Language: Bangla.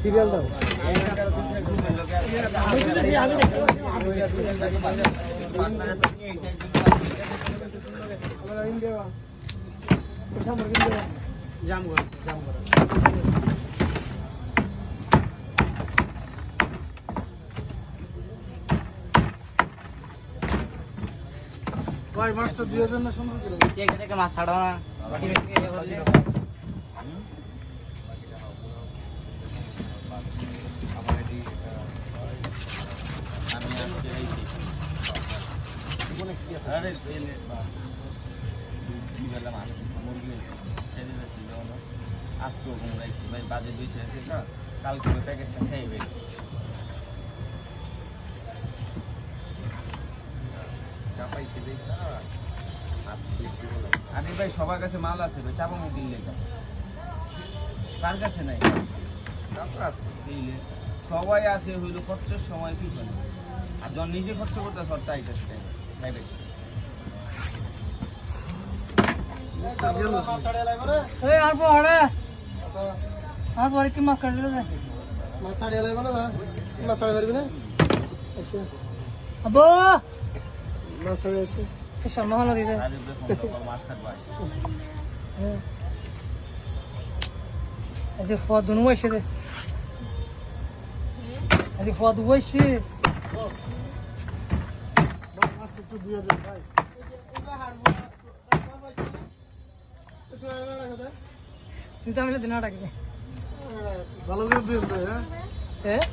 সিরিয়াল দাও ভাই মাছটা দিয়ে দেন না সুন্দর করে কে কে মাছ ছাড়ো না আজকে ভাই বাজে দুইশো আছে কালকে প্যাকেজটা খাইবে চাপাইছে আরে ভাই সবার কাছে মাল আছে ভাই চাপামো দিলে কার কাছে নাই আছে সবাই আছে হইলো খরচের সময় কি করে আর যখন নিজে খরচ করতে সরটা আইতেছে ভাই ভাই আর পরে কি মাছ কাটলে মাছ ছাড়িয়ে লাগবে না মাছ ছাড়িয়ে পারবি না আবো মাছ ছাড়িয়ে আসি সামনে হলো দিদে মাছ কাটবা এই যে ফদ দুনো এসে দে এই যে ফদ ওইছে মাছ একটু দিয়ে দেন ভাই তুই তো আমি দিন আটা ভালো করে দিয়ে দেন হ্যাঁ